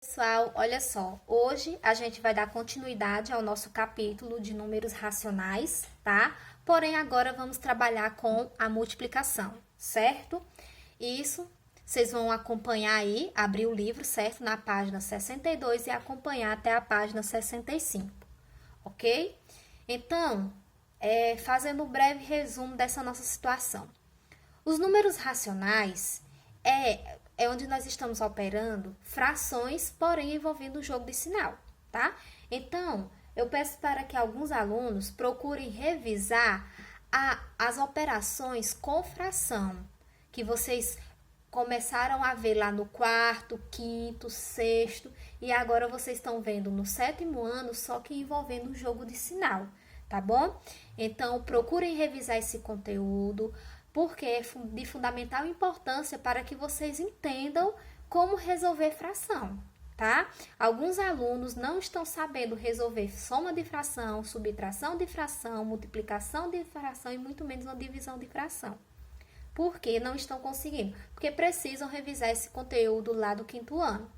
Pessoal, olha só, hoje a gente vai dar continuidade ao nosso capítulo de números racionais, tá? Porém, agora vamos trabalhar com a multiplicação, certo? Isso, vocês vão acompanhar aí, abrir o livro, certo? Na página 62 e acompanhar até a página 65, ok? Então, fazendo um breve resumo dessa nossa situação. Os números racionais é onde nós estamos operando frações, porém envolvendo o jogo de sinal, tá? Então, eu peço para que alguns alunos procurem revisar as operações com fração, que vocês começaram a ver lá no quarto, quinto, sexto, e agora vocês estão vendo no sétimo ano, só que envolvendo o jogo de sinal, tá bom? Então, procurem revisar esse conteúdo, porque é de fundamental importância para que vocês entendam como resolver fração, tá? Alguns alunos não estão sabendo resolver soma de fração, subtração de fração, multiplicação de fração e muito menos uma divisão de fração. Por que não estão conseguindo? Porque precisam revisar esse conteúdo lá do quinto ano.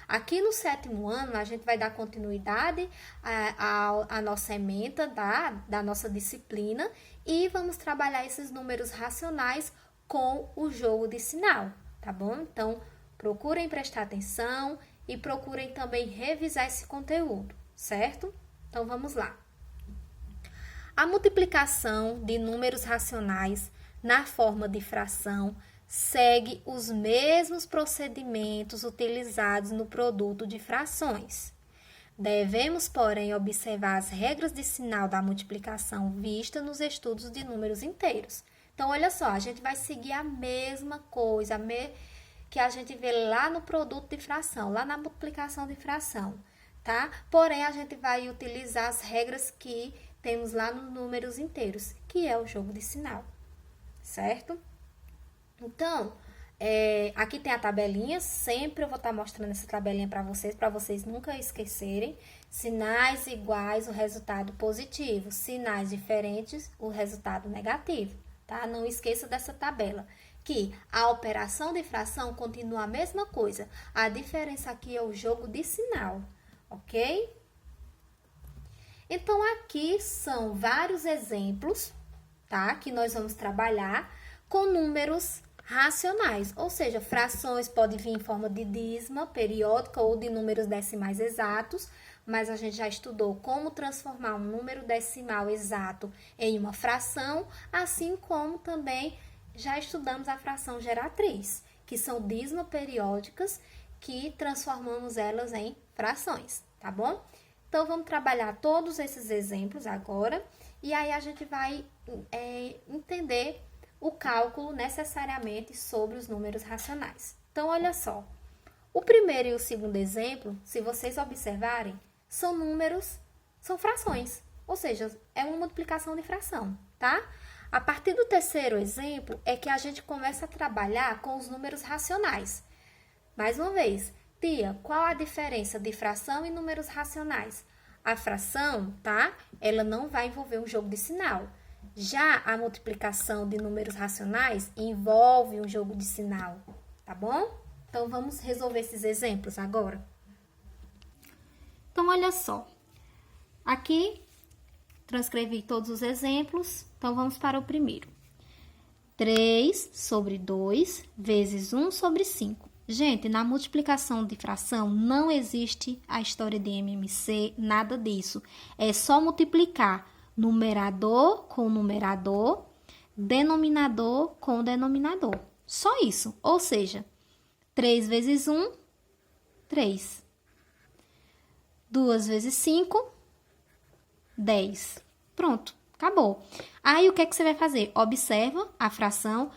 Aqui no sétimo ano, a gente vai dar continuidade à nossa ementa da nossa disciplina e vamos trabalhar esses números racionais com o jogo de sinal, tá bom? Então, procurem prestar atenção e procurem também revisar esse conteúdo, certo? Então, vamos lá. A multiplicação de números racionais na forma de fração segue os mesmos procedimentos utilizados no produto de frações. Devemos, porém, observar as regras de sinal da multiplicação vista nos estudos de números inteiros. Então, olha só, a gente vai seguir a mesma coisa que a gente vê lá no produto de fração, lá na multiplicação de fração, tá? Porém, a gente vai utilizar as regras que temos lá nos números inteiros, que é o jogo de sinal, certo? Então, aqui tem a tabelinha, sempre eu vou estar mostrando essa tabelinha para vocês nunca esquecerem. Sinais iguais, o resultado positivo. Sinais diferentes, o resultado negativo, tá? Não esqueça dessa tabela, que a operação de fração continua a mesma coisa. A diferença aqui é o jogo de sinal, ok? Então, aqui são vários exemplos, tá? Que nós vamos trabalhar com números racionais, ou seja, frações podem vir em forma de dízima, periódica ou de números decimais exatos, mas a gente já estudou como transformar um número decimal exato em uma fração, assim como também já estudamos a fração geratriz, que são dízima periódicas que transformamos elas em frações, tá bom? Então, vamos trabalhar todos esses exemplos agora, e aí a gente vai entender o cálculo necessariamente sobre os números racionais. Então, olha só. O primeiro e o segundo exemplo, se vocês observarem, são frações. Ou seja, é uma multiplicação de fração, tá? A partir do terceiro exemplo, é que a gente começa a trabalhar com os números racionais. Mais uma vez, tia, qual a diferença de fração e números racionais? A fração, tá? Ela não vai envolver um jogo de sinal. Já a multiplicação de números racionais envolve um jogo de sinal, tá bom? Então, vamos resolver esses exemplos agora. Então, olha só. Aqui, transcrevi todos os exemplos. Então, vamos para o primeiro. 3 sobre 2 vezes 1 sobre 5. Gente, na multiplicação de fração não existe a história de MMC, nada disso. É só multiplicar numerador com numerador, denominador com denominador. Só isso. Ou seja, 3 vezes 1, 3. 2 vezes 5, 10. Pronto, acabou. Aí, o que é que você vai fazer? Observa a fração.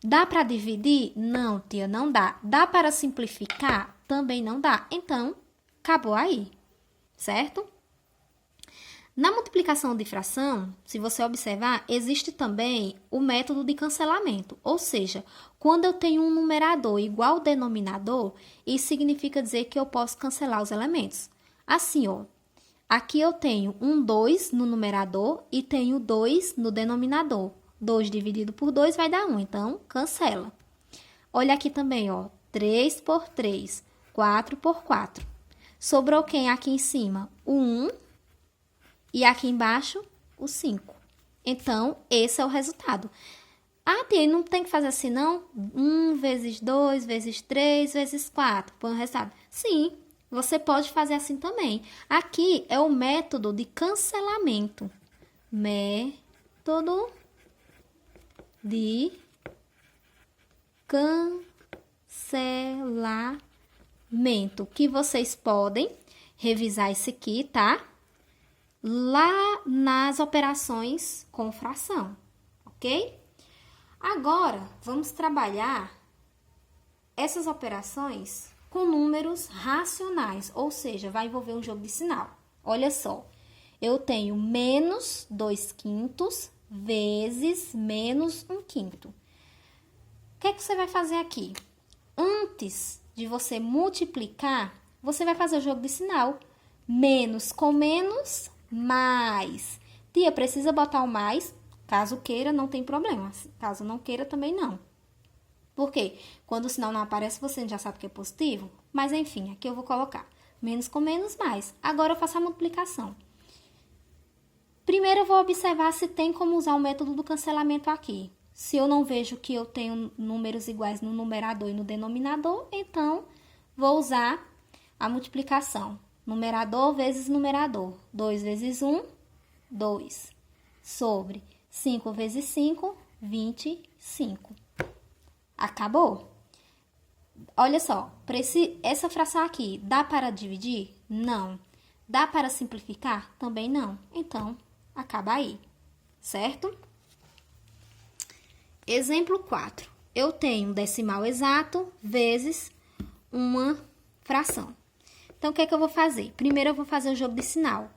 Dá para dividir? Não, tia, não dá. Dá para simplificar? Também não dá. Então, acabou aí, certo? Na multiplicação de fração, se você observar, existe também o método de cancelamento. Ou seja, quando eu tenho um numerador igual ao denominador, isso significa dizer que eu posso cancelar os elementos. Assim, ó, aqui eu tenho um 2 no numerador e tenho 2 no denominador. 2 dividido por 2 vai dar 1, então cancela. Olha aqui também, ó, 3 por 3, 4 por 4. Sobrou quem aqui em cima? O 1 e aqui embaixo o 5. Então, esse é o resultado. Ah, tia, não tem que fazer assim, não? 1 vezes 2 vezes 3 vezes 4. Põe o resultado. Sim, você pode fazer assim também. Aqui é o método de cancelamento. Método de cancelamento. Que vocês podem revisar esse aqui, tá? Lá nas operações com fração, ok? Agora, vamos trabalhar essas operações com números racionais, ou seja, vai envolver um jogo de sinal. Olha só, eu tenho menos 2/5 vezes menos 1/5. O que é que você vai fazer aqui? Antes de você multiplicar, você vai fazer o jogo de sinal. Menos com menos, mais. Tia, precisa botar o mais? Caso queira, não tem problema. Caso não queira, também não. Por quê? Quando o sinal não aparece, você já sabe que é positivo. Mas, enfim, aqui eu vou colocar menos com menos, mais. Agora, eu faço a multiplicação. Primeiro, eu vou observar se tem como usar o método do cancelamento aqui. Se eu não vejo que eu tenho números iguais no numerador e no denominador, então, vou usar a multiplicação. Numerador vezes numerador. 2 vezes 1, 2. Sobre 5 vezes 5, 25. Acabou? Olha só, essa fração aqui, dá para dividir? Não. Dá para simplificar? Também não. Então, acaba aí, certo? Exemplo 4. Eu tenho um decimal exato vezes uma fração. Então, o que é que eu vou fazer? Primeiro, eu vou fazer o jogo de sinal.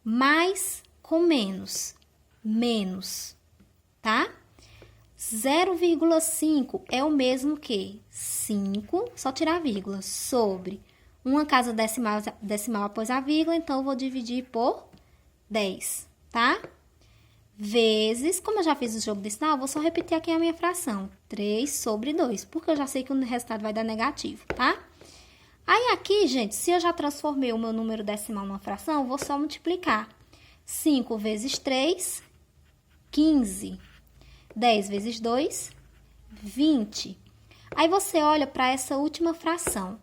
Mais com menos. Menos, tá? 0,5 é o mesmo que 5, só tirar a vírgula, sobre uma casa decimal após a vírgula, então eu vou dividir por 10, tá? Vezes, como eu já fiz o jogo de sinal, eu vou só repetir aqui a minha fração, 3 sobre 2, porque eu já sei que o resultado vai dar negativo, tá? Aí aqui, gente, se eu já transformei o meu número decimal numa fração, eu vou só multiplicar. 5 vezes 3, 15. 10 vezes 2, 20. Aí você olha para essa última fração.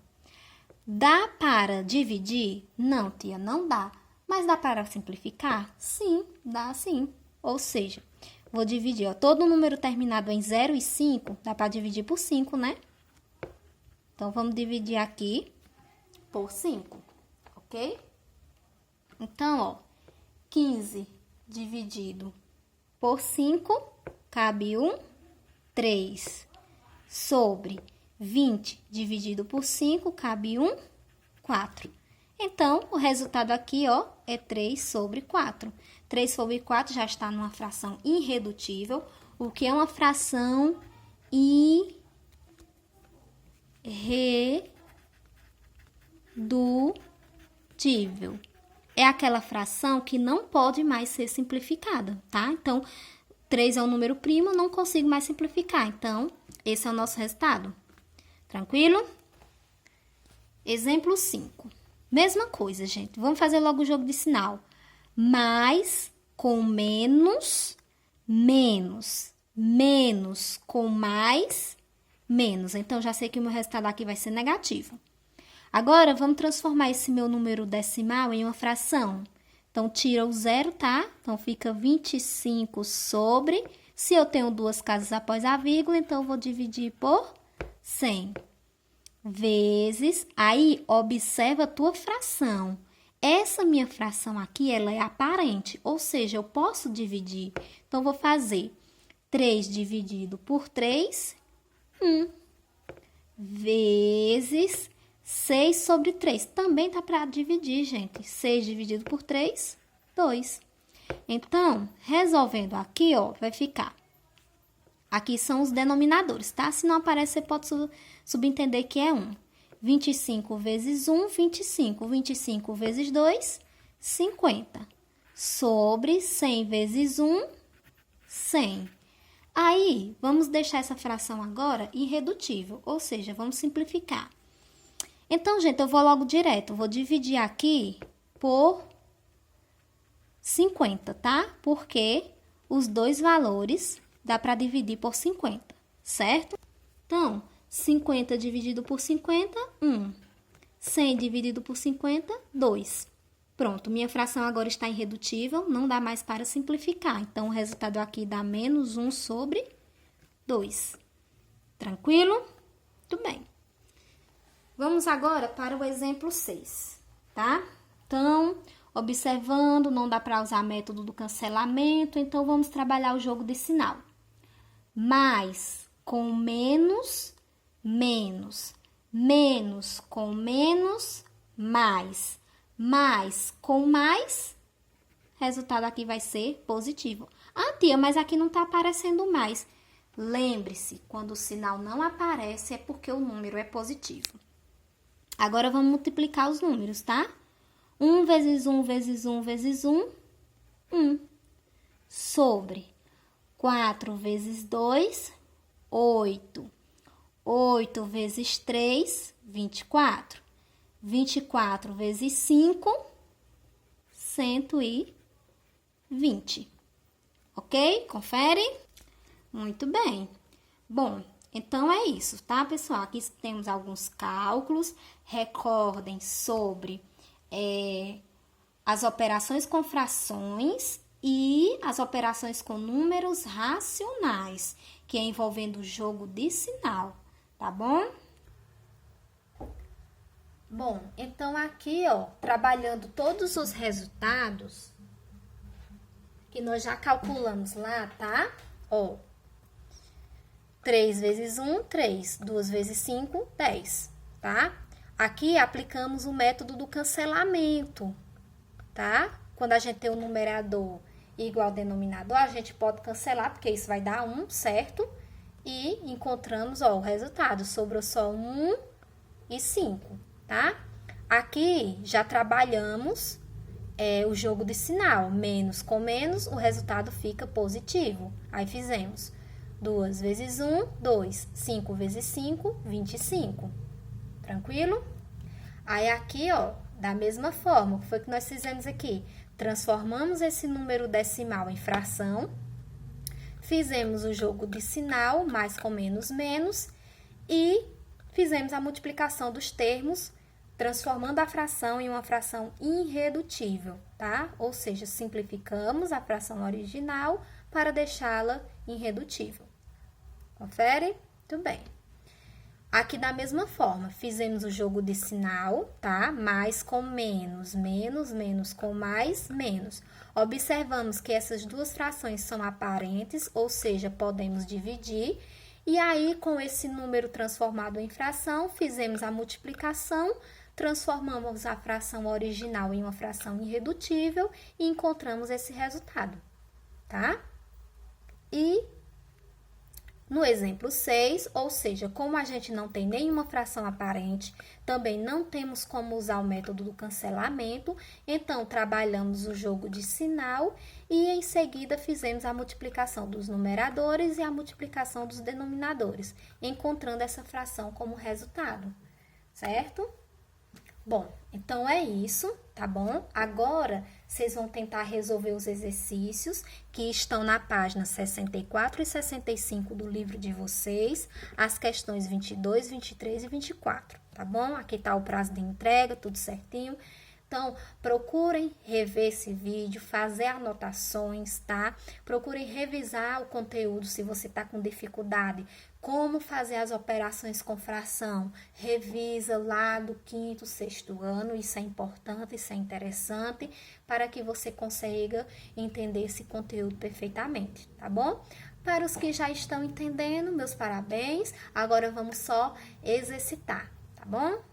Dá para dividir? Não, tia, não dá. Mas dá para simplificar? Sim, dá sim. Ou seja, vou dividir, ó, todo número terminado em 0 e 5, dá para dividir por 5, né? Então, vamos dividir aqui por 5, ok? Então, ó, 15 dividido por 5, cabe 1, 3. Sobre 20 dividido por 5, cabe 1, 4. Então, o resultado aqui, ó, é 3 sobre 4. 3 sobre 4 já está numa fração irredutível. O que é uma fração irredutível? É aquela fração que não pode mais ser simplificada, tá? Então, 3 é um número primo, não consigo mais simplificar. Então, esse é o nosso resultado. Tranquilo? Exemplo 5. Mesma coisa, gente. Vamos fazer logo o jogo de sinal. Mais com menos, menos. Menos com mais, menos. Então, já sei que o meu resultado aqui vai ser negativo. Agora, vamos transformar esse meu número decimal em uma fração. Então, tira o zero, tá? Então, fica 25 sobre... Se eu tenho duas casas após a vírgula, então, eu vou dividir por 100. Vezes... Aí, observa a tua fração. Essa minha fração aqui, ela é aparente, ou seja, eu posso dividir. Então, vou fazer 3 dividido por 3, 1. Vezes 6 sobre 3. Também dá para dividir, gente. 6 dividido por 3, 2. Então, resolvendo aqui, ó, vai ficar. Aqui são os denominadores, tá? Se não aparece, você pode subentender que é 1. 25 vezes 1, 25. 25 vezes 2, 50. Sobre 100 vezes 1, 100. Aí, vamos deixar essa fração agora irredutível, ou seja, vamos simplificar. Então, gente, eu vou logo direto. Vou dividir aqui por 50, tá? Porque os dois valores dá para dividir por 50, certo? Então, 50 dividido por 50, 1. 100 dividido por 50, 2. Pronto, minha fração agora está irredutível, não dá mais para simplificar. Então, o resultado aqui dá menos 1 sobre 2. Tranquilo? Muito bem. Vamos agora para o exemplo 6, tá? Então, observando, não dá para usar método do cancelamento, então vamos trabalhar o jogo de sinal. Mais com menos, menos. Menos com menos, mais. Mais com mais, resultado aqui vai ser positivo. Ah, tia, mas aqui não está aparecendo mais. Lembre-se, quando o sinal não aparece é porque o número é positivo. Agora vamos multiplicar os números, tá? 1 vezes 1 vezes 1 vezes 1, 1. Sobre 4 vezes 2, 8. 8 vezes 3, 24. 24 vezes 5, 120. Ok? Confere? Muito bem. Bom, então é isso, tá, pessoal? Aqui temos alguns cálculos. Recordem sobre as operações com frações e as operações com números racionais, que é envolvendo o jogo de sinal, tá bom? Bom, então aqui, ó, trabalhando todos os resultados que nós já calculamos lá, tá? Ó, 3 vezes 1, 3. 2 vezes 5, 10, tá? Aqui aplicamos o método do cancelamento, tá? Quando a gente tem o numerador igual ao denominador, a gente pode cancelar, porque isso vai dar 1, certo? E encontramos, ó, o resultado. Sobrou só 1 e 5. Tá? Aqui já trabalhamos o jogo de sinal. Menos com menos, o resultado fica positivo. Aí fizemos 2 vezes 1, 2. 5 vezes 5, 25. Tranquilo? Aí aqui, ó, da mesma forma, o que foi que nós fizemos aqui? Transformamos esse número decimal em fração. Fizemos o jogo de sinal, mais com menos, menos. E fizemos a multiplicação dos termos, transformando a fração em uma fração irredutível, tá? Ou seja, simplificamos a fração original para deixá-la irredutível. Confere? Muito bem. Aqui da mesma forma, fizemos o jogo de sinal, tá? Mais com menos, menos, menos com mais, menos. Observamos que essas duas frações são aparentes, ou seja, podemos dividir. E aí, com esse número transformado em fração, fizemos a multiplicação, transformamos a fração original em uma fração irredutível e encontramos esse resultado, tá? E no exemplo 6, ou seja, como a gente não tem nenhuma fração aparente, também não temos como usar o método do cancelamento, então trabalhamos o jogo de sinal e em seguida fizemos a multiplicação dos numeradores e a multiplicação dos denominadores, encontrando essa fração como resultado, certo? Bom, então é isso, tá bom? Agora, vocês vão tentar resolver os exercícios que estão na página 64 e 65 do livro de vocês, as questões 22, 23 e 24, tá bom? Aqui tá o prazo de entrega, tudo certinho. Então, procurem rever esse vídeo, fazer anotações, tá? Procurem revisar o conteúdo se você tá com dificuldade. Como fazer as operações com fração? Revisa lá do 5º, 6º ano, isso é importante, isso é interessante, para que você consiga entender esse conteúdo perfeitamente, tá bom? Para os que já estão entendendo, meus parabéns. Agora vamos só exercitar, tá bom?